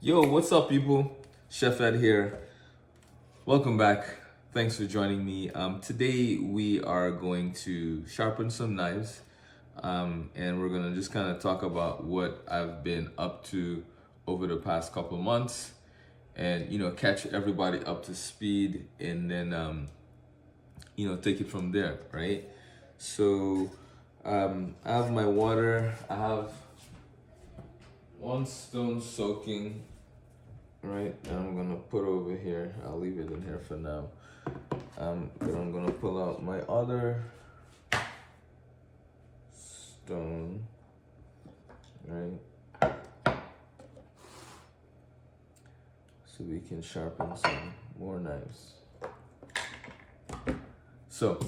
Yo, what's up, people? Chef Ed here. Welcome back. Thanks for joining me. Today we are going to sharpen some knives, and we're gonna just kind of talk about what I've been up to over the past couple months, and catch everybody up to speed, and then take it from there, right? So, I have my water. I have one stone soaking. Right, I'm gonna put over here. I'll leave it in here for now. But I'm gonna pull out my other stone, right? So we can sharpen some more knives. So,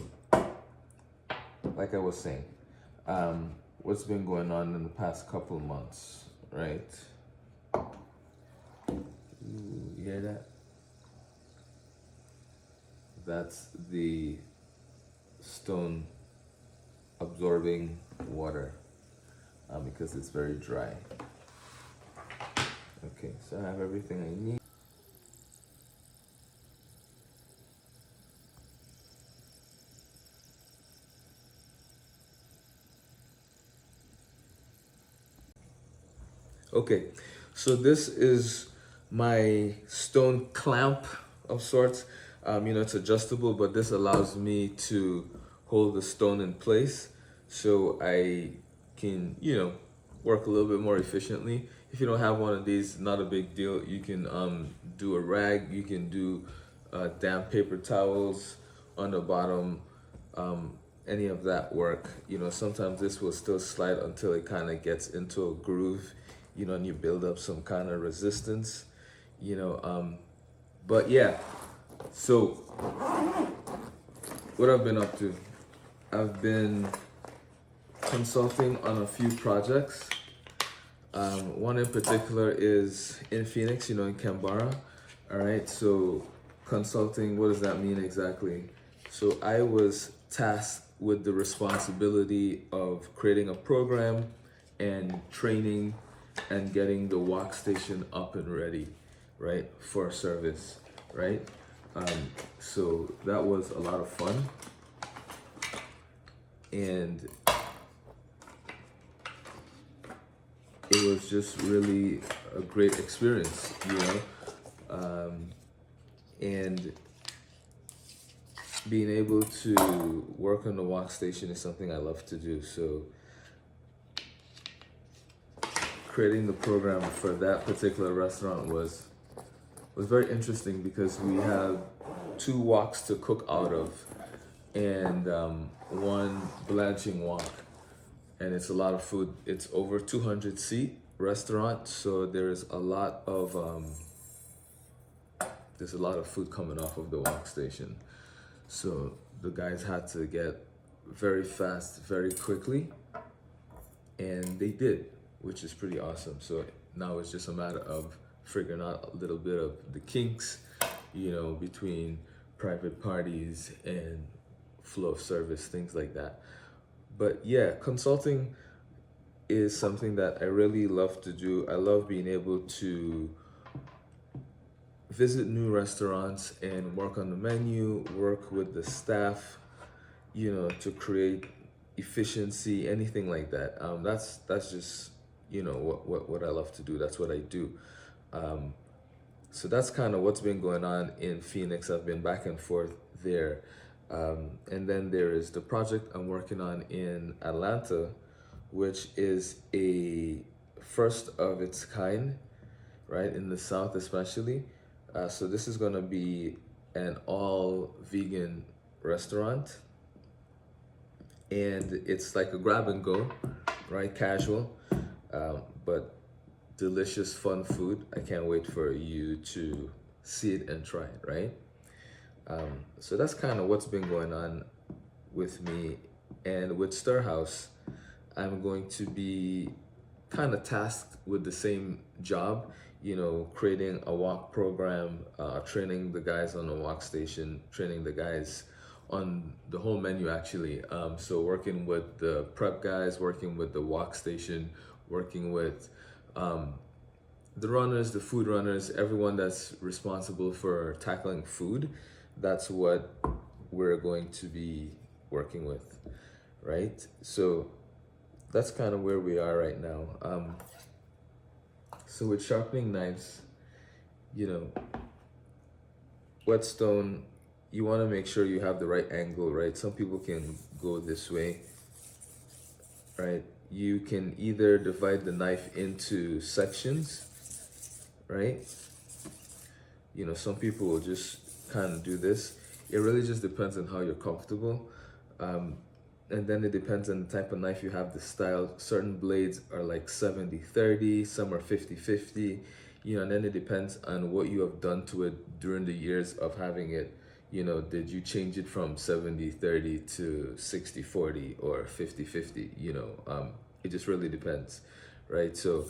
like I was saying, what's been going on in the past couple of months, right? Ooh, you hear that? That's the stone absorbing water because it's very dry. Okay, so I have everything I need. Okay, so this is my stone clamp of sorts. It's adjustable, but this allows me to hold the stone in place so I can, work a little bit more efficiently. If you don't have one of these, not a big deal. You can do a rag, you can do damp paper towels on the bottom, any of that work. Sometimes this will still slide until it kind of gets into a groove, and you build up some kind of resistance, but yeah, so what I've been up to, I've been consulting on a few projects. One in particular is in Phoenix, in Canberra. All right, so consulting, what does that mean exactly? So I was tasked with the responsibility of creating a program and training and getting the walk station up and ready, right, for service, right? So that was a lot of fun, and it was just really a great experience, and being able to work on the walk station is something I love to do. So creating the program for that particular restaurant was very interesting because we have two walks to cook out of and one blanching walk, and it's a lot of food. It's over 200 seat restaurant, so there's a lot of food coming off of the walk station. So the guys had to get very fast, very quickly, and they did, which is pretty awesome. So now it's just a matter of figuring out a little bit of the kinks, between private parties and flow of service, things like that. But yeah, consulting is something that I really love to do. I love being able to visit new restaurants and work on the menu, work with the staff, to create efficiency, anything like that. That's just what I love to do. That's what I do. So that's kind of what's been going on in Phoenix. I've been back and forth there. And then there is the project I'm working on in Atlanta, which is a first of its kind, right, in the South especially. So this is going to be an all vegan restaurant. And it's like a grab and go, right, casual, but delicious, fun food. I can't wait for you to see it and try it, right? So that's kind of what's been going on with me. And with Stir House, I'm going to be kind of tasked with the same job, creating a walk program, training the guys on the walk station, training the guys on the whole menu actually. So working with the prep guys, working with the walk station, working with the runners, the food runners, everyone that's responsible for tackling food, that's what we're going to be working with, right? So that's kind of where we are right now. So with sharpening knives, you know, whetstone, you want to make sure you have the right angle, right? Some people can go this way, right? You can either divide the knife into sections, right? You know, some people will just kind of do this. It really just depends on how you're comfortable. And then it depends on the type of knife you have, the style. Certain blades are like 70-30, some are 50-50, you know, and then it depends on what you have done to it during the years of having it. You know, did you change it from 70-30 to 60-40 or 50-50? You know, it just really depends, right? So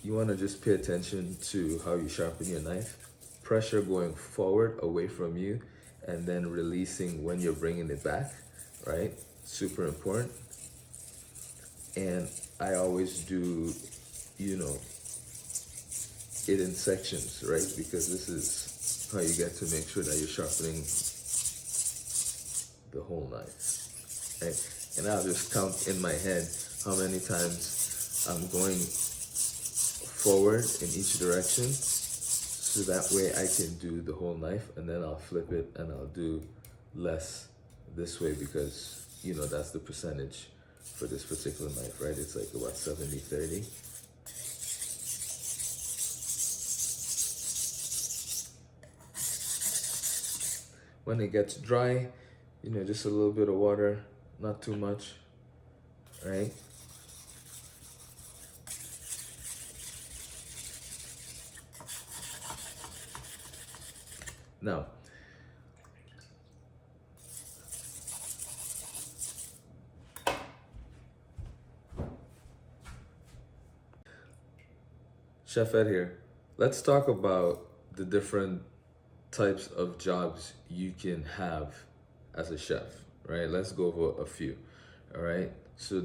you want to just pay attention to how you sharpen your knife. Pressure going forward away from you, and then releasing when you're bringing it back, right? Super important. And I always do, you know, it in sections, right? Because this is how you get to make sure that you're sharpening the whole knife, right? And I'll just count in my head how many times I'm going forward in each direction, so that way I can do the whole knife, and then I'll flip it and I'll do less this way, because you know that's the percentage for this particular knife, right? It's like about 70-30. When it gets dry, you know, just a little bit of water, not too much, right? Now, Chef Ed here. Let's talk about the different types of jobs you can have as a chef, right? Let's go over a few, all right? So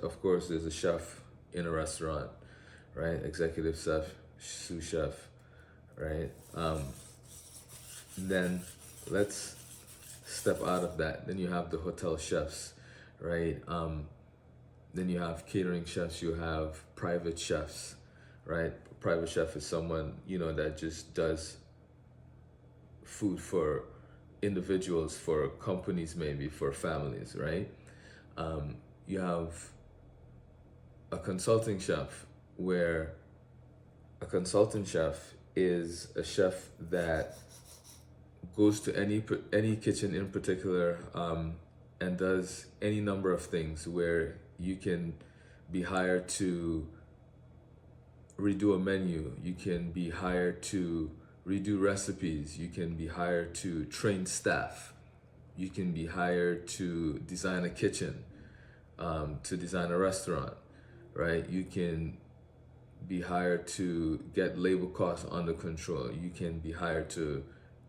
of course, there's a chef in a restaurant, right? Executive chef, sous chef, right? Then let's step out of that. Then you have the hotel chefs, right? Then you have catering chefs, you have private chefs, right? Private chef is someone, you know, that just does food for individuals, for companies, maybe for families, right? You have a consulting chef, where a consultant chef is a chef that goes to any kitchen in particular, and does any number of things, where you can be hired to redo a menu, you can be hired to redo recipes, you can be hired to train staff, you can be hired to design a kitchen, to design a restaurant, right? You can be hired to get labor costs under control. You can be hired to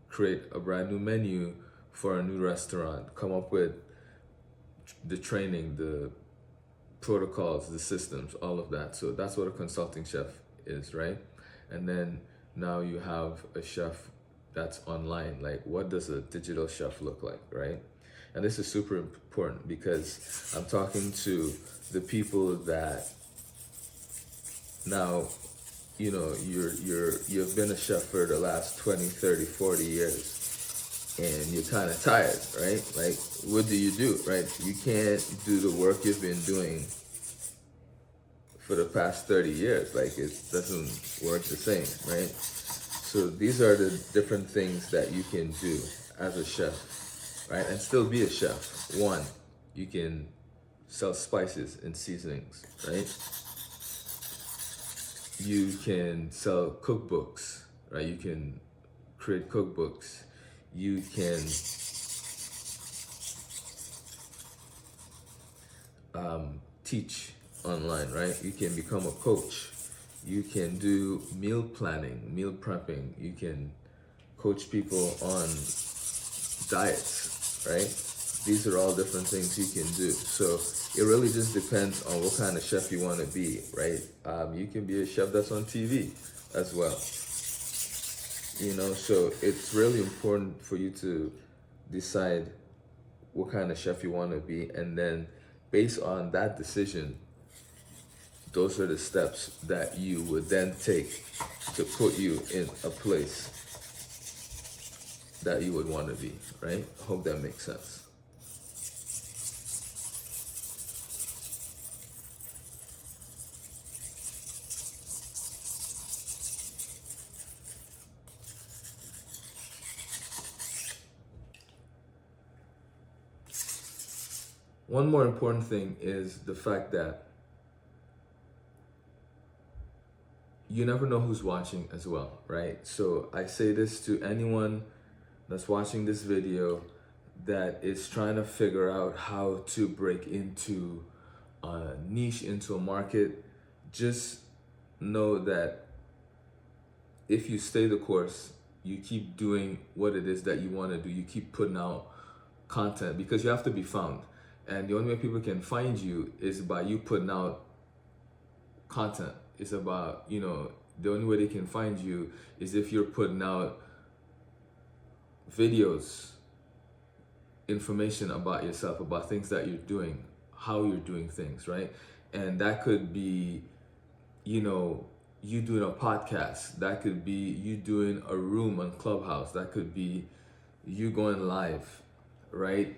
create a brand new menu for a new restaurant, come up with the training, the protocols, the systems, all of that. So that's what a consulting chef is, right? And then now you have a chef that's online. Like, what does a digital chef look like, right? And this is super important, because I'm talking to the people that now, you know, you've been a chef for the last 20, 30, 40 years, and you're kind of tired, right? Like, what do you do, right? You can't do the work you've been doing for the past 30 years. Like, it doesn't work the same, right? So these are the different things that you can do as a chef, right? And still be a chef. One, you can sell spices and seasonings, right? You can sell cookbooks, right? You can create cookbooks. You can teach online, right? You can become a coach. You can do meal planning, meal prepping. You can coach people on diets, right? These are all different things you can do. So it really just depends on what kind of chef you want to be, right? You can be a chef that's on TV as well. So it's really important for you to decide what kind of chef you want to be, and then based on that decision, those are the steps that you would then take to put you in a place that you would want to be, right? Hope that makes sense. One more important thing is the fact that you never know who's watching as well, right? So I say this to anyone that's watching this video that is trying to figure out how to break into a niche, into a market. Just know that if you stay the course, you keep doing what it is that you want to do, you keep putting out content, because you have to be found. And the only way people can find you is by you putting out content. It's about, the only way they can find you is if you're putting out videos, information about yourself, about things that you're doing, how you're doing things, right? And that could be, you doing a podcast. That could be you doing a room on Clubhouse. That could be you going live, right?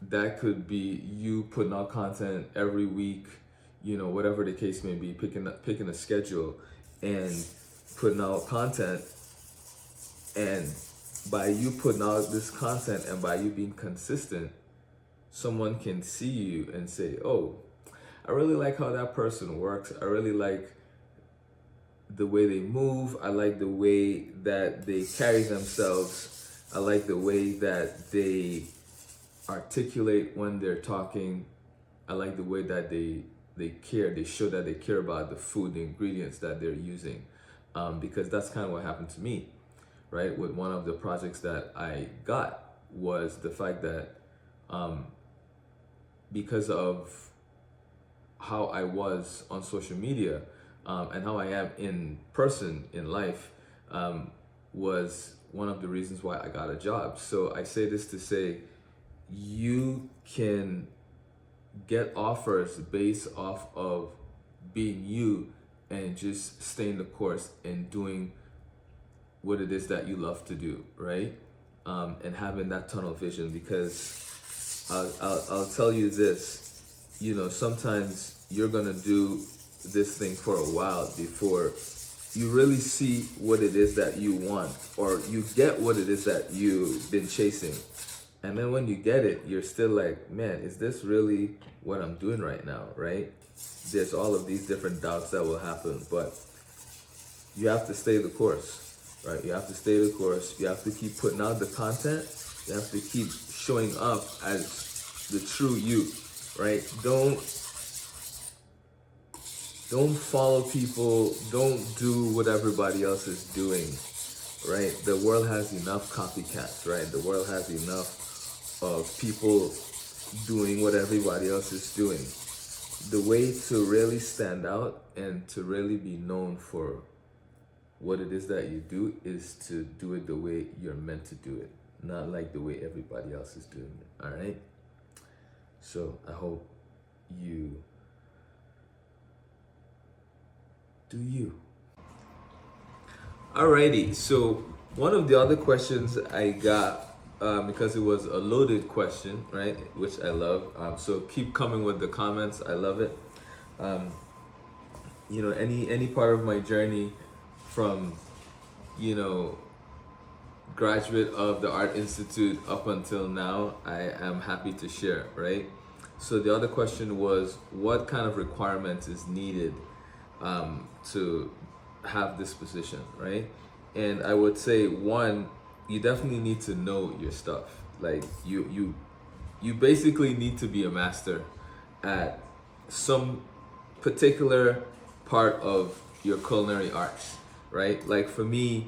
That could be you putting out content every week, whatever the case may be, picking a schedule and putting out content. And by you putting out this content and by you being consistent, someone can see you and say, oh, I really like how that person works. I really like the way they move. I like the way that they carry themselves. I like the way that they articulate when they're talking. I like the way that they care. They show that they care about the food, the ingredients that they're using, because that's kind of what happened to me, right? With one of the projects that I got was the fact that because of how I was on social media and how I am in person in life, was one of the reasons why I got a job. So I say this to say, you can get offers based off of being you and just staying the course and doing what it is that you love to do, right? And having that tunnel vision, because I'll tell you this, sometimes you're gonna do this thing for a while before you really see what it is that you want, or you get what it is that you've been chasing. And then when you get it, you're still like, man, is this really what I'm doing right now, right? There's all of these different doubts that will happen, but you have to stay the course, right? You have to stay the course. You have to keep putting out the content. You have to keep showing up as the true you, right? Don't follow people. Don't do what everybody else is doing, right? The world has enough copycats, right? The world has enough of people doing what everybody else is doing. The way to really stand out and to really be known for what it is that you do is to do it the way you're meant to do it, not like the way everybody else is doing it, all right? So I hope you do you. Alrighty, so one of the other questions I got, because it was a loaded question, right, which I love, so keep coming with the comments. I love it. Any part of my journey from graduate of the Art Institute up until now, I am happy to share, right? So the other question was, what kind of requirements is needed to have this position, right? And I would say, one, you definitely need to know your stuff. Like you basically need to be a master at some particular part of your culinary arts, right? Like for me,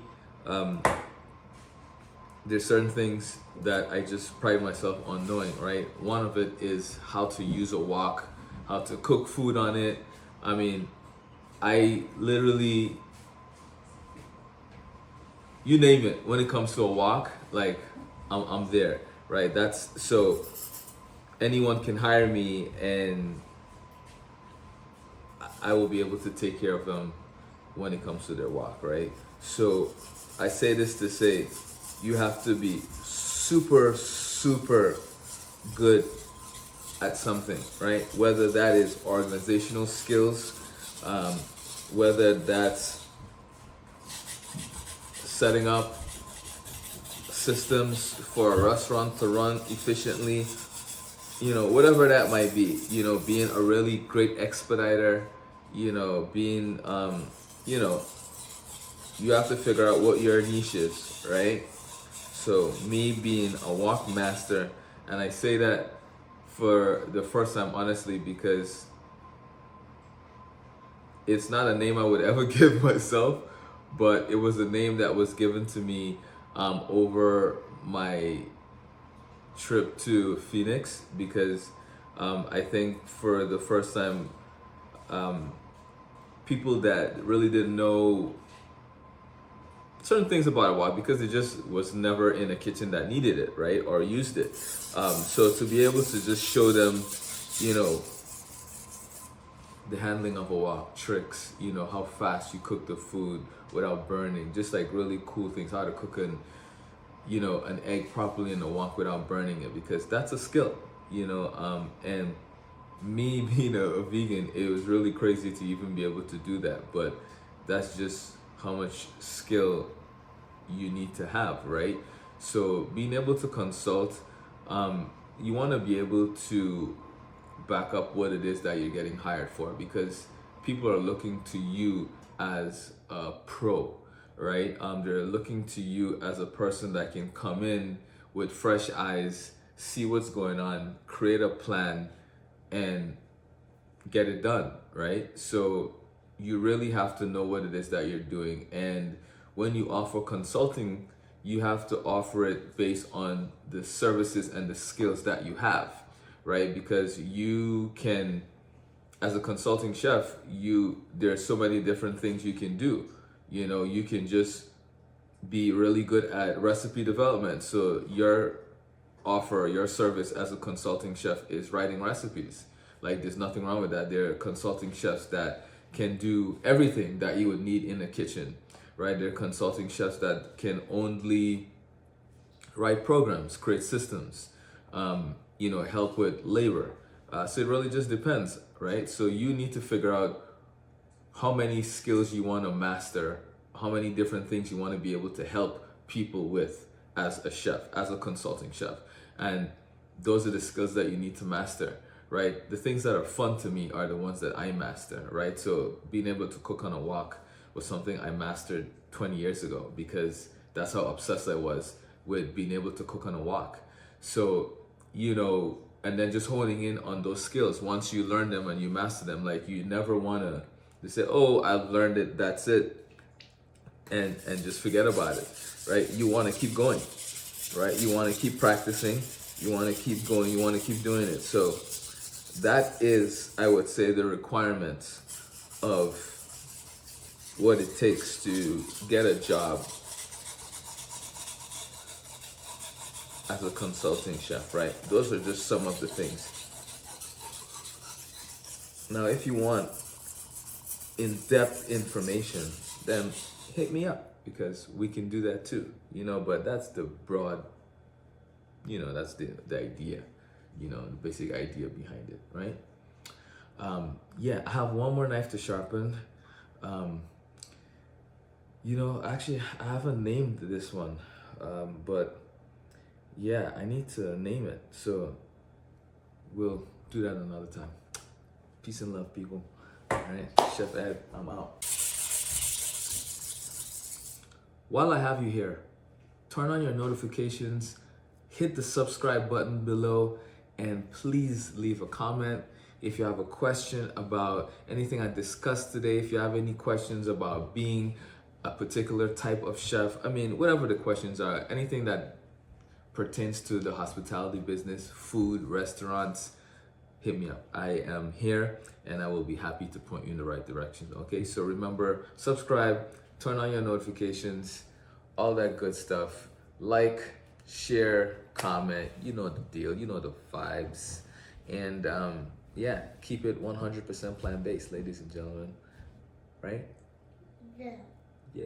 there's certain things that I just pride myself on knowing, right? One of it is how to use a wok, how to cook food on it. I mean, I literally, you name it, when it comes to a wok, like I'm there, right? That's so anyone can hire me and I will be able to take care of them when it comes to their wok, right? So I say this to say you have to be super, super good at something, right? Whether that is organizational skills, um, whether that's setting up systems for a restaurant to run efficiently, whatever that might be, being a really great expediter, being, you know, you have to figure out what your niche is, right? So me being a walk master, and I say that for the first time honestly because it's not a name I would ever give myself, but it was a name that was given to me over my trip to Phoenix because I think for the first time, people that really didn't know certain things about a wok because it just was never in a kitchen that needed it, right, or used it. So to be able to just show them, you know, the handling of a wok, tricks, how fast you cook the food without burning, just like really cool things, how to cook an egg properly in a wok without burning it, because that's a skill, and me being a vegan, it was really crazy to even be able to do that, but that's just how much skill you need to have, right? So being able to consult, you want to be able to back up what it is that you're getting hired for, because people are looking to you as a pro, right? They're looking to you as a person that can come in with fresh eyes, see what's going on, create a plan, and get it done, right? So you really have to know what it is that you're doing. And when you offer consulting, you have to offer it based on the services and the skills that you have, right? Because you can, as a consulting chef, there's so many different things you can do. You can just be really good at recipe development. So your service as a consulting chef is writing recipes. Like, there's nothing wrong with that. There are consulting chefs that can do everything that you would need in a kitchen, right? There are consulting chefs that can only write programs, create systems, help with labor. So it really just depends, right? So you need to figure out how many skills you want to master, how many different things you want to be able to help people with as a chef, as a consulting chef. And those are the skills that you need to master, right? The things that are fun to me are the ones that I master, right? So being able to cook on a wok was something I mastered 20 years ago because that's how obsessed I was with being able to cook on a wok. So, and then just honing in on those skills. Once you learn them and you master them, like, you never want to say, oh, I've learned it, that's it, and just forget about it, right? You want to keep going, right? You want to keep practicing, you want to keep going, you want to keep doing it. So that is, I would say, the requirements of what it takes to get a job as a consulting chef, right? Those are just some of the things. Now, if you want in-depth information, then hit me up, because we can do that too, but that's the broad, that's the idea, the basic idea behind it, right? I have one more knife to sharpen. Actually, I haven't named this one, but yeah, I need to name it. So we'll do that another time. Peace and love, people. All right, Chef Ed, I'm out. While I have you here, turn on your notifications, hit the subscribe button below, and please leave a comment. If you have a question about anything I discussed today, if you have any questions about being a particular type of chef. I mean, whatever the questions are, anything that pertains to the hospitality business, food, restaurants, hit me up. I am here and I will be happy to point you in the right direction. Okay, so remember, subscribe, turn on your notifications, all that good stuff. Like, share, comment, you know the deal, you know the vibes. And yeah, keep it 100% plant based, ladies and gentlemen. Right? Yeah. Yeah.